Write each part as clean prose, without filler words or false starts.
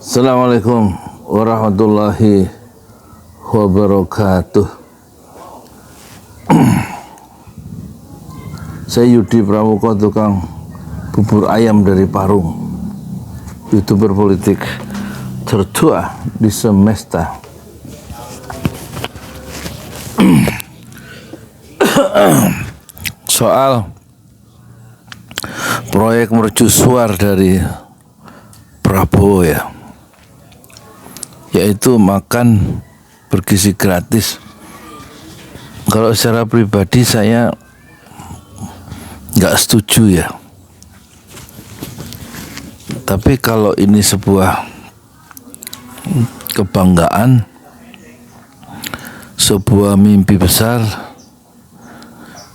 Assalamualaikum warahmatullahi wabarakatuh. Saya Yudi Pramuka, tukang bubur ayam dari Parung, YouTuber politik tertua di semesta. Soal proyek mercusuar dari Prabowo yaitu makan bergizi gratis. Kalau secara pribadi saya nggak setuju tapi kalau ini sebuah kebanggaan, sebuah mimpi besar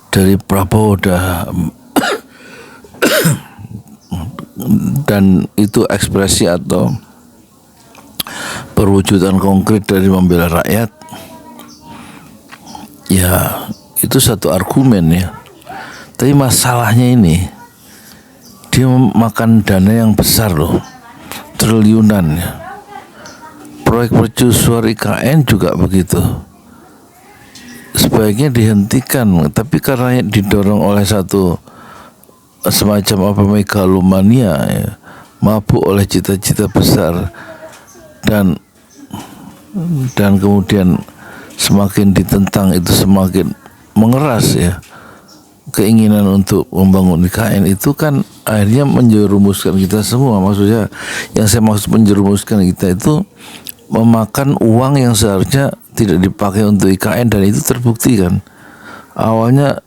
dari Prabowo dan itu ekspresi atau perwujudan konkret dari membela rakyat, itu satu argumen Tapi masalahnya ini, dia makan dana yang besar triliunan Proyek mercusuar IKN juga begitu, sebaiknya dihentikan. Tapi karena didorong oleh satu semacam megalomania, mabuk oleh cita-cita besar, dan kemudian semakin ditentang itu semakin mengeras keinginan untuk membangun IKN itu kan akhirnya menjerumuskan kita semua. Maksudnya yang saya maksud menjerumuskan kita itu memakan uang yang seharusnya tidak dipakai untuk IKN, dan itu terbukti kan. Awalnya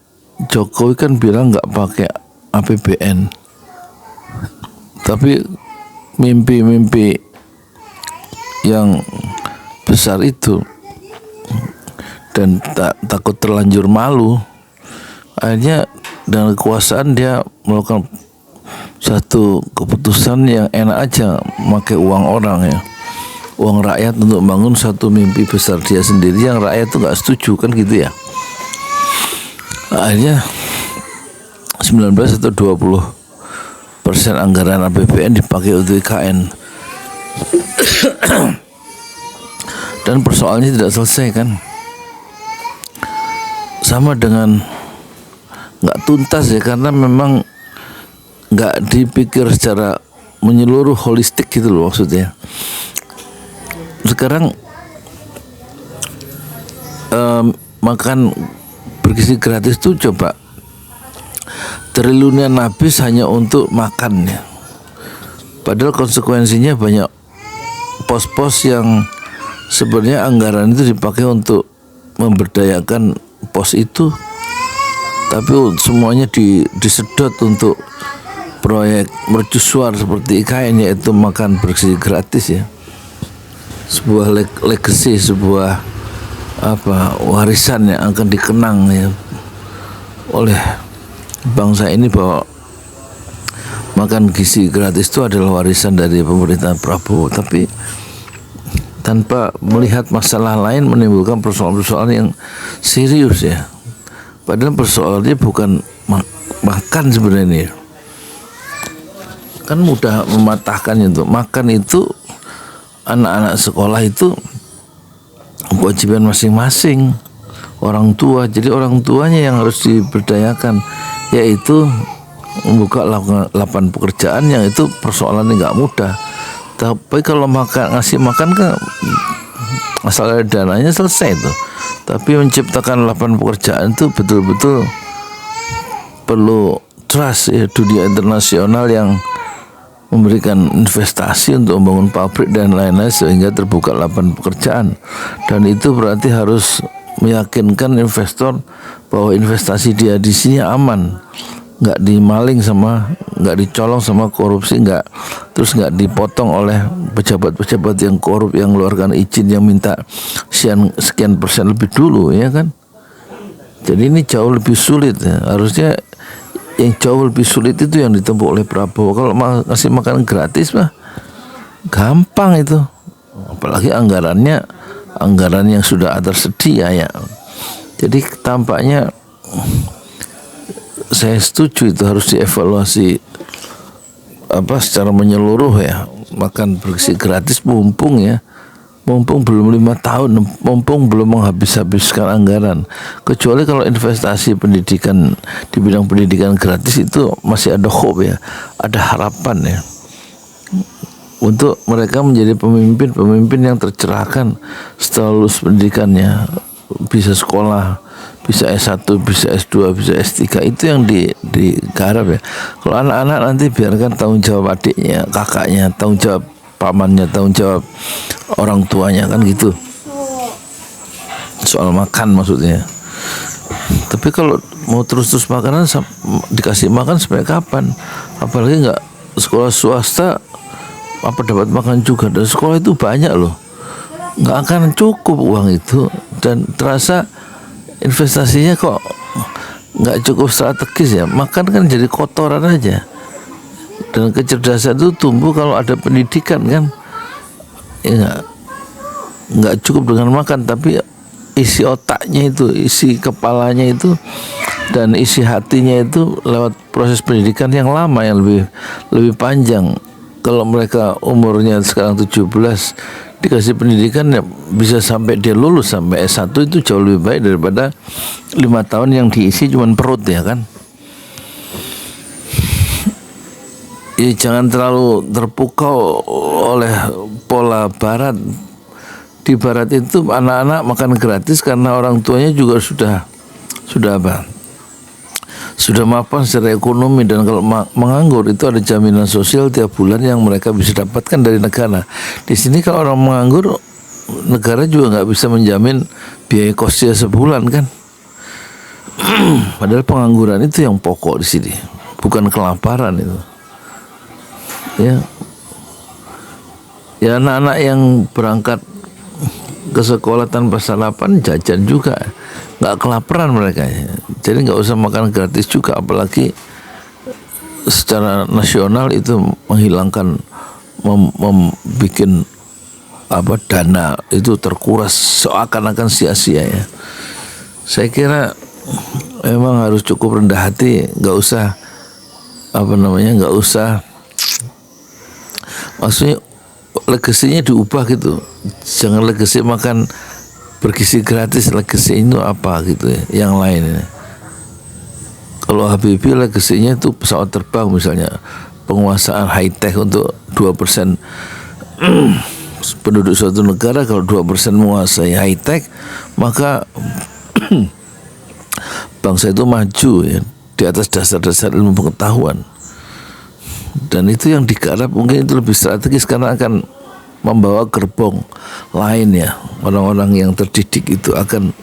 Jokowi kan bilang nggak pakai APBN, tapi mimpi-mimpi yang besar itu dan takut terlanjur malu, akhirnya dengan kekuasaan dia melakukan satu keputusan yang enak aja, pakai uang orang uang rakyat untuk membangun satu mimpi besar dia sendiri yang rakyat itu nggak setuju kan gitu Akhirnya 19 atau 20% anggaran APBN dipakai untuk IKN. Dan persoalannya tidak selesai kan, sama dengan nggak tuntas karena memang nggak dipikir secara menyeluruh, holistik gitu maksudnya. Sekarang makan bergizi gratis tuh coba triliunan habis hanya untuk makan padahal konsekuensinya banyak pos-pos yang sebenarnya anggaran itu dipakai untuk memberdayakan pos itu, tapi semuanya disedot untuk proyek mercusuar seperti IKN, yaitu makan bergizi gratis sebuah legacy, sebuah warisan yang akan dikenang oleh bangsa ini, bahwa makan gizi gratis itu adalah warisan dari pemerintahan Prabowo. Tapi tanpa melihat masalah lain menimbulkan persoalan-persoalan yang serius Padahal persoalannya bukan makan sebenarnya. Kan mudah mematahkan itu. Makan itu anak-anak sekolah itu kewajiban masing-masing orang tua. Jadi orang tuanya yang harus diberdayakan, yaitu membuka lapangan pekerjaan, yang itu persoalannya nggak mudah. Tapi kalau ngasih makan kan asal ada dananya selesai itu. Tapi menciptakan lapangan pekerjaan itu betul-betul perlu trust dunia internasional yang memberikan investasi untuk membangun pabrik dan lain-lain sehingga terbuka lapangan pekerjaan. Dan itu berarti harus meyakinkan investor bahwa investasi dia di sini aman, nggak dimaling nggak dicolong sama korupsi, terus nggak dipotong oleh pejabat-pejabat yang korup yang mengeluarkan izin yang minta sekian persen lebih dulu kan. Jadi ini jauh lebih sulit harusnya yang jauh lebih sulit itu yang ditempuh oleh Prabowo. Kalau ngasih makanan gratis gampang itu, apalagi anggaran yang sudah tersedia Jadi tampaknya saya setuju itu harus dievaluasi secara menyeluruh ya, makan bergizi gratis mumpung belum 5 tahun, mumpung belum menghabiskan anggaran. Kecuali kalau investasi pendidikan di bidang pendidikan gratis itu masih ada hope ya, ada harapan ya, untuk mereka menjadi pemimpin yang tercerahkan setelah lulus pendidikannya, bisa sekolah, bisa S1, bisa S2, bisa S3. Itu yang digarap ya. Kalau anak-anak nanti biarkan tanggung jawab adiknya, kakaknya, tanggung jawab pamannya, tanggung jawab orang tuanya, kan gitu. Soal makan maksudnya. Tapi kalau mau terus makanan, dikasih makan sampai kapan? Apalagi nggak sekolah swasta apa dapat makan juga, dan sekolah itu banyak loh, nggak akan cukup uang itu, dan terasa investasinya kok nggak cukup strategis ya. Makan kan jadi kotoran aja, dan kecerdasan itu tumbuh kalau ada pendidikan kan ya. Nggak cukup dengan makan, tapi isi otaknya itu, isi kepalanya itu, dan isi hatinya itu lewat proses pendidikan yang lama, yang lebih panjang. Kalau mereka umurnya sekarang 17, dikasih pendidikan ya bisa sampai dia lulus sampai S1, itu jauh lebih baik daripada 5 tahun yang diisi cuman perut ya kan. Ya, jangan terlalu terpukau oleh pola barat. Di barat itu anak-anak makan gratis karena orang tuanya juga sudah mapan secara ekonomi, dan kalau menganggur itu ada jaminan sosial tiap bulan yang mereka bisa dapatkan dari negara. Di sini kalau orang menganggur, negara juga nggak bisa menjamin biaya kosnya sebulan kan. Padahal pengangguran itu yang pokok di sini, bukan kelaparan itu. Ya anak-anak yang berangkat ke sekolah tanpa sarapan jajan juga, nggak kelaparan mereka. Jadi nggak usah makan gratis juga, apalagi secara nasional itu menghilangkan, membuat dana itu terkuras seakan-akan sia-sia ya. Saya kira memang harus cukup rendah hati, nggak usah maksudnya legasinya diubah gitu. Jangan legasi makan bergizi gratis, legasi itu apa gitu ya, yang lain ya. Kalau Habibie legasinya itu pesawat terbang misalnya, penguasaan high tech untuk 2% penduduk suatu negara. Kalau 2% menguasai high tech, maka bangsa itu maju ya, di atas dasar-dasar ilmu pengetahuan. Dan itu yang digarap mungkin itu lebih strategis, karena akan membawa gerbong lain ya. Orang-orang yang terdidik itu akan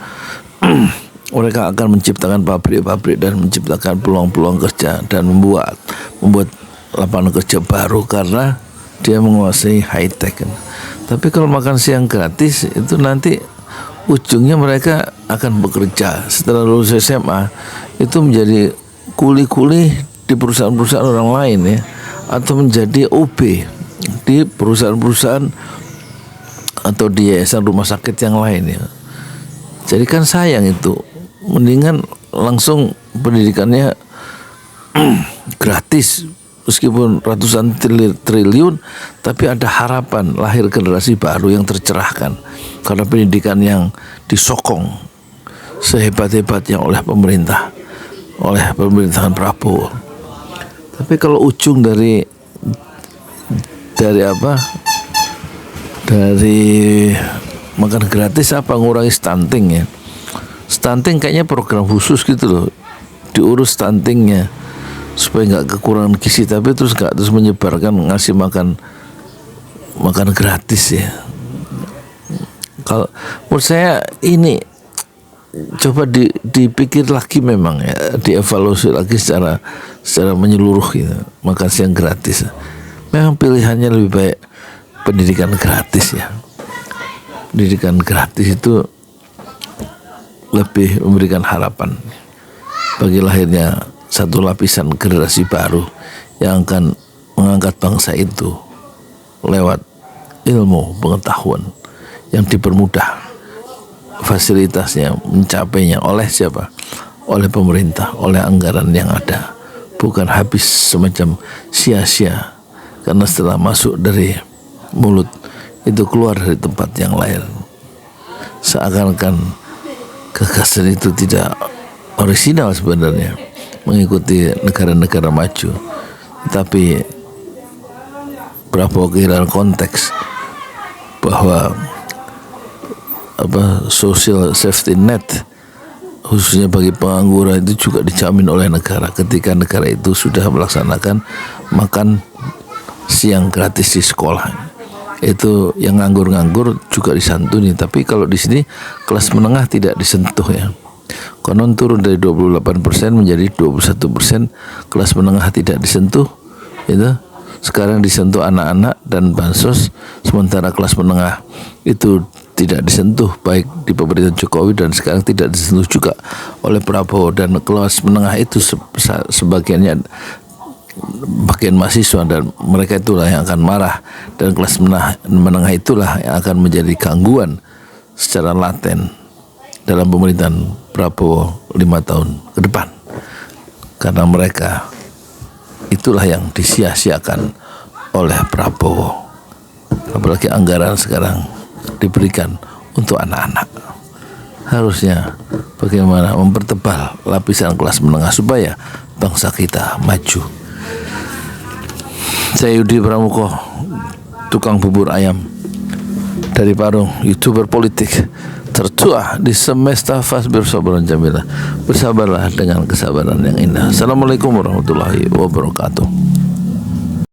mereka akan menciptakan pabrik-pabrik dan menciptakan peluang-peluang kerja, dan membuat lapangan kerja baru karena dia menguasai high tech kan. Tapi kalau makan siang gratis itu nanti ujungnya mereka akan bekerja setelah lulus SMA itu menjadi kuli-kuli di perusahaan-perusahaan orang lain ya, atau menjadi OB di perusahaan-perusahaan atau di yayasan rumah sakit yang lain ya. Jadi kan sayang itu, mendingan langsung pendidikannya gratis meskipun ratusan triliun, tapi ada harapan lahir generasi baru yang tercerahkan karena pendidikan yang disokong sehebat-hebatnya oleh pemerintahan Prabowo. Tapi kalau ujung dari makan gratis ngurangi stunting ya. Stunting kayaknya program khusus gitu loh, diurus stuntingnya supaya nggak kekurangan gizi, tapi terus menyebarkan ngasih makan gratis ya. Kalau menurut saya ini coba dipikir lagi memang ya, dievaluasi lagi secara menyeluruh gitu, makan siang gratis. Memang pilihannya lebih baik pendidikan gratis ya. Pendidikan gratis itu lebih memberikan harapan bagi lahirnya satu lapisan generasi baru yang akan mengangkat bangsa itu lewat ilmu pengetahuan yang dipermudah fasilitasnya, mencapainya oleh siapa? Oleh pemerintah, oleh anggaran yang ada, bukan habis semacam sia-sia karena setelah masuk dari mulut itu keluar dari tempat yang lain. Seakan-akan gagasan itu tidak orisinal sebenarnya, mengikuti negara-negara maju, tapi Prabowo kehilangan konteks bahwa social safety net khususnya bagi pengangguran itu juga dijamin oleh negara ketika negara itu sudah melaksanakan makan siang gratis di sekolah. Itu yang nganggur-nganggur juga disantuni. Tapi kalau di sini kelas menengah tidak disentuh ya. Konon turun dari 28% menjadi 21%, kelas menengah tidak disentuh. Itu sekarang disentuh anak-anak dan bansos, sementara kelas menengah itu tidak disentuh baik di pemerintahan Jokowi dan sekarang tidak disentuh juga oleh Prabowo. Dan kelas menengah itu sebagiannya bagian mahasiswa dan mereka itulah yang akan marah, dan kelas menengah itulah yang akan menjadi gangguan secara laten dalam pemerintahan Prabowo 5 tahun ke depan, karena mereka itulah yang disia-siakan oleh Prabowo. Apalagi anggaran sekarang diberikan untuk anak-anak. Harusnya bagaimana mempertebal lapisan kelas menengah supaya bangsa kita maju. Saya Yudi Pramuko, tukang bubur ayam dari Parung, YouTuber politik tertua di semesta Fasbir Sabran Jamila. Bersabarlah dengan kesabaran yang indah. Assalamualaikum warahmatullahi wabarakatuh.